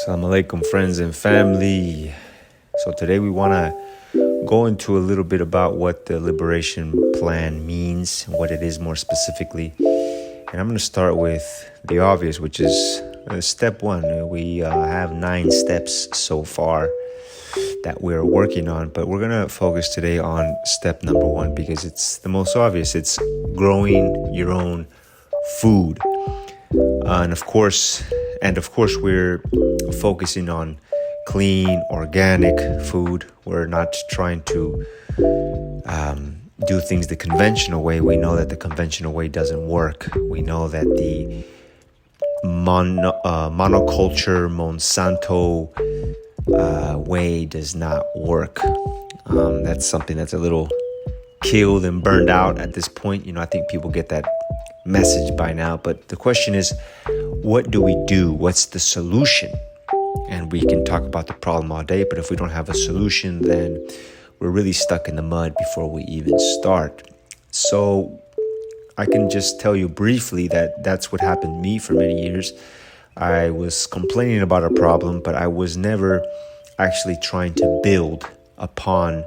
Assalamu alaikum, friends and family. So today we want to go into a little bit about what the liberation plan means, what it is more specifically. And I'm going to start with the obvious, which is step one. We have 9 steps so far that we're working on, but we're going to focus today on step number 1 because it's the most obvious. It's growing your own food. And of course, we're focusing on clean, organic food. We're not trying to do things the conventional way. We know that the conventional way doesn't work. We know that the monoculture, Monsanto way does not work. That's something that's a little killed and burned out at this point. I think people get that message by now. But the question is, what do we do? What's the solution? And we can talk about the problem all day, but if we don't have a solution, then we're really stuck in the mud before we even start. So I can just tell you briefly that that's what happened to me for many years. I was complaining about a problem, but I was never actually trying to build upon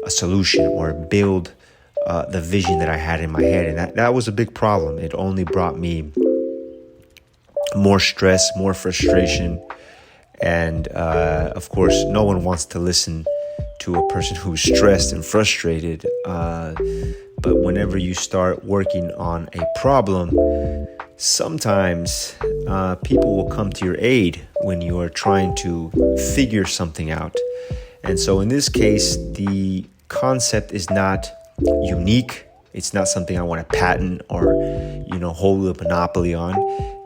a solution or build the vision that I had in my head. And that was a big problem. It only brought me more stress, more frustration. And of course, no one wants to listen to a person who's stressed and frustrated. But whenever you start working on a problem, sometimes people will come to your aid when you are trying to figure something out. And so in this case, the concept is not unique. It's not something I want to patent or, hold a monopoly on.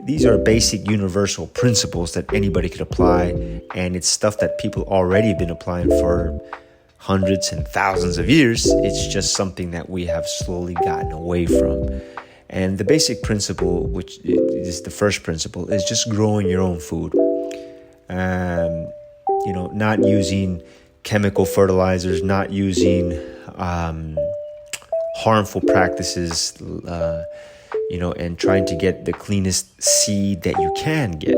These are basic universal principles that anybody could apply, and it's stuff that people already have been applying for hundreds and thousands of years. It's just something that we have slowly gotten away from. And the basic principle, which is the first principle, is just growing your own food. Not using chemical fertilizers, not using harmful practices, and trying to get the cleanest seed that you can get.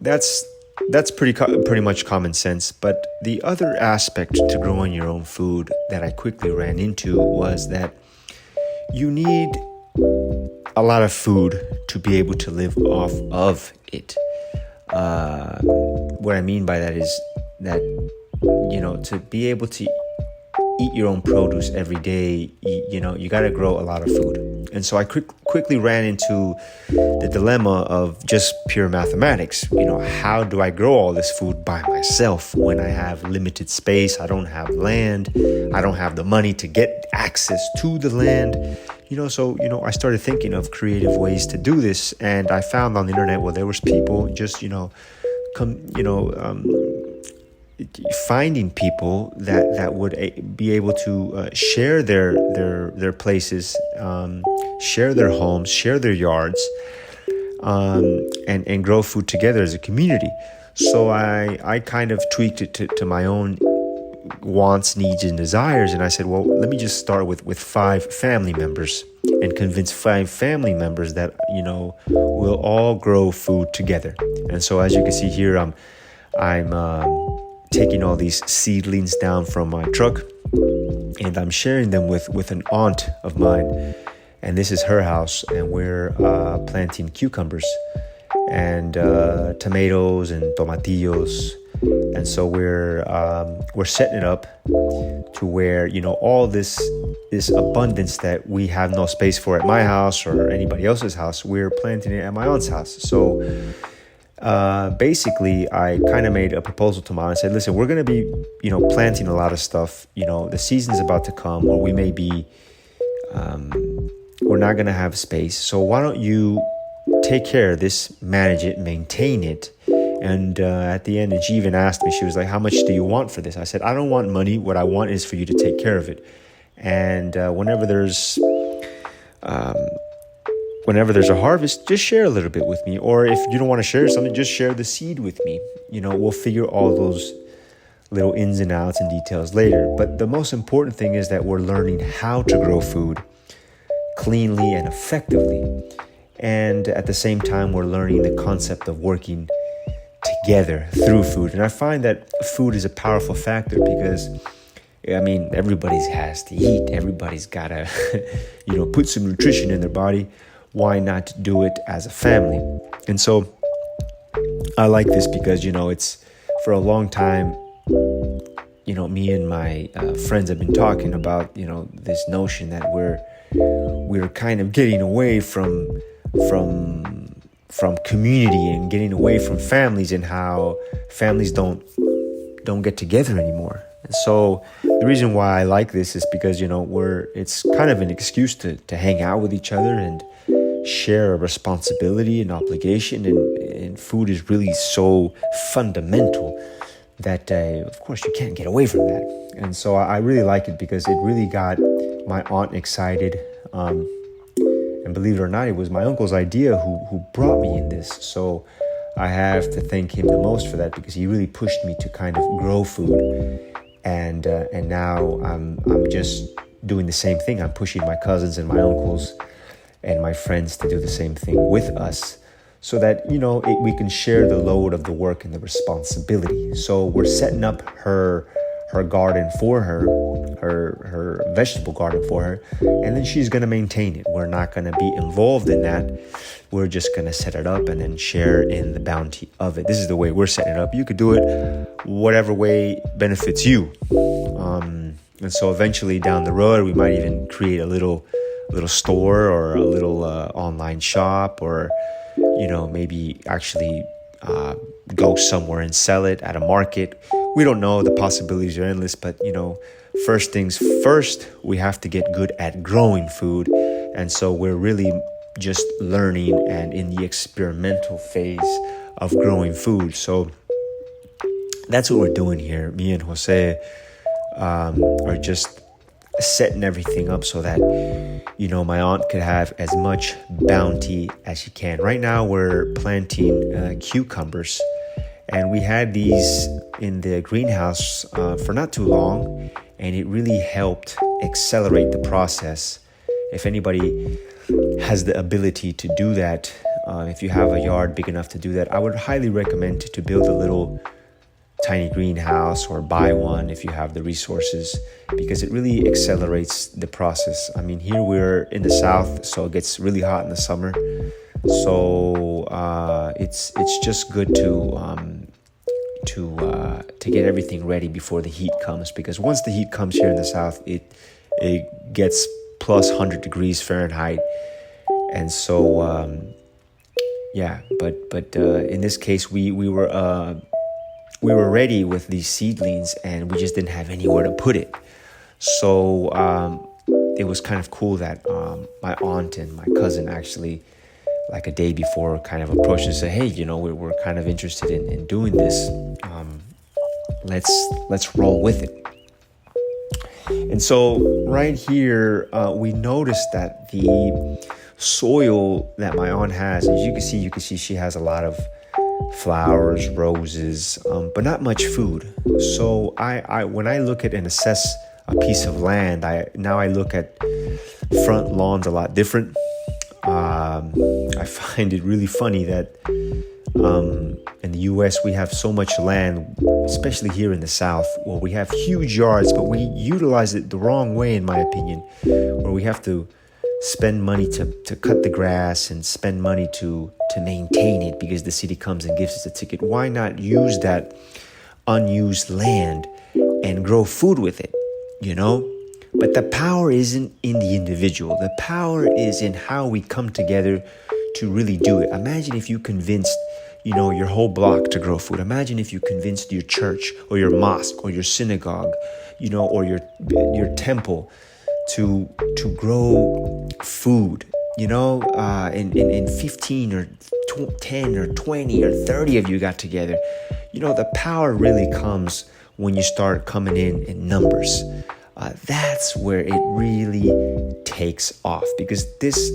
That's pretty much common sense. But the other aspect to growing your own food that I quickly ran into was that you need a lot of food to be able to live off of it. What I mean by that is that, to be able to eat your own produce every day, you got to grow a lot of food. And so I quickly ran into the dilemma of just pure mathematics. How do I grow all this food by myself when I have limited space? I don't have land. I don't have the money to get access to the land. So I started thinking of creative ways to do this. And I found on the internet, there was people just, finding people that would be able to share their places, share their homes, share their yards, and grow food together as a community. So I kind of tweaked it to my own wants, needs, and desires. And I said, well, let me just start with 5 family members and convince 5 family members that, we'll all grow food together. And so as you can see here, I'm taking all these seedlings down from my truck, and I'm sharing them with an aunt of mine. And this is her house, and we're planting cucumbers and tomatoes and tomatillos. And so we're setting it up to where all this abundance that we have no space for at my house or anybody else's house, we're planting it at my aunt's house. So basically, I kind of made a proposal to Mom. I said, listen, we're going to be, planting a lot of stuff. The season's about to come, or we may be, we're not going to have space. So why don't you take care of this, manage it, maintain it? And at the end, and she even asked me, she was like, how much do you want for this? I said, I don't want money. What I want is for you to take care of it. And whenever there's a harvest, just share a little bit with me. Or if you don't want to share something, just share the seed with me. We'll figure all those little ins and outs and details later. But the most important thing is that we're learning how to grow food cleanly and effectively. And at the same time, we're learning the concept of working together through food. And I find that food is a powerful factor because, I mean, everybody has to eat. Everybody's got to, put some nutrition in their body. Why not do it as a family? And so I like this because, it's for a long time, me and my friends have been talking about, this notion that we're kind of getting away from community and getting away from families, and how families don't get together anymore. And so the reason why I like this is because, it's kind of an excuse to hang out with each other and share a responsibility and obligation. And food is really so fundamental that, of course, you can't get away from that. And so I really like it because it really got my aunt excited. And believe it or not, it was my uncle's idea who brought me in this. So I have to thank him the most for that, because he really pushed me to kind of grow food. And now I'm just doing the same thing. I'm pushing my cousins and my uncles and my friends to do the same thing with us, so that, we can share the load of the work and the responsibility. So we're setting up her garden for her vegetable garden for her, and then she's going to maintain it. We're not going to be involved in that. We're just going to set it up and then share in the bounty of it. This is the way we're setting it up. You could do it whatever way benefits you. And so eventually down the road, we might even create a little store or a little online shop, or maybe actually go somewhere and sell it at a market. We don't know. The possibilities are endless, but first things first, we have to get good at growing food. And so we're really just learning and in the experimental phase of growing food. So that's what we're doing here. Me and Jose are just setting everything up so that, my aunt could have as much bounty as she can. Right now, we're planting cucumbers, and we had these in the greenhouse for not too long, and it really helped accelerate the process. If anybody has the ability to do that, if you have a yard big enough to do that, I would highly recommend to build a little tiny greenhouse, or buy one if you have the resources, because it really accelerates the process. I mean, here we're in the south, so it gets really hot in the summer. So it's just good to get everything ready before the heat comes, because once the heat comes here in the south, it gets plus 100 degrees Fahrenheit. And so but in this case, we were ready with these seedlings, and we just didn't have anywhere to put it. So it was kind of cool that my aunt and my cousin actually, like a day before, kind of approached and said, hey, we're kind of interested in doing this. Let's roll with it. And so right here, we noticed that the soil that my aunt has, as you can see she has a lot of flowers, roses, but not much food. So I when I look at and assess a piece of land, I look at front lawns a lot different. I find it really funny that in the U.S. we have so much land, especially here in the South, where we have huge yards, but we utilize it the wrong way, in my opinion, where we have to spend money to cut the grass and spend money to maintain it because the city comes and gives us a ticket. Why not use that unused land and grow food with it, But the power isn't in the individual. The power is in how we come together to really do it. Imagine if you convinced, your whole block to grow food. Imagine if you convinced your church or your mosque or your synagogue, or your temple to grow food, in 15 or 10 or 20 or 30 of you got together. The power really comes when you start coming in numbers. That's where it really takes off, because this,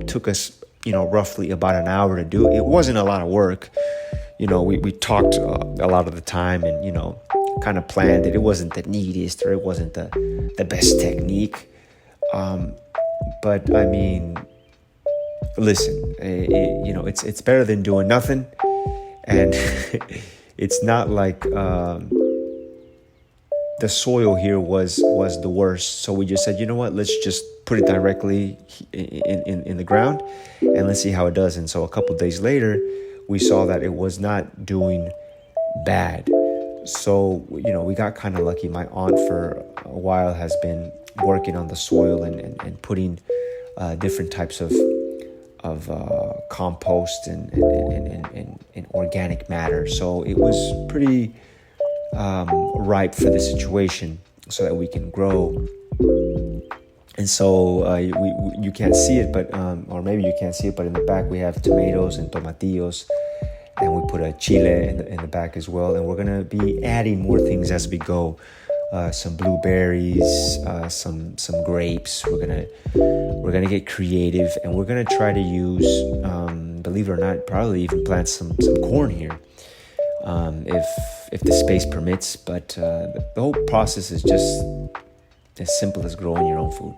took us, roughly about an hour to do. It wasn't a lot of work. We talked a lot of the time and, kind of planned it. It wasn't the neatest, or it wasn't the best technique. But I mean, listen, it's better than doing nothing. and it's not like the soil here was the worst. So we just said, you know what, let's just put it directly in the ground and let's see how it does. And so a couple days later, we saw that it was not doing bad. So, we got kind of lucky. My aunt for a while has been working on the soil and putting different types of compost and organic matter. So it was pretty ripe for the situation so that we can grow. And so you can't see it, but or maybe you can't see it, but in the back we have tomatoes and tomatillos, and we put a chile in the back as well. And we're gonna be adding more things as we go. Some blueberries, some grapes. We're gonna get creative, and we're gonna try to use, believe it or not, probably even plant some corn here, if the space permits. But the whole process is just as simple as growing your own food.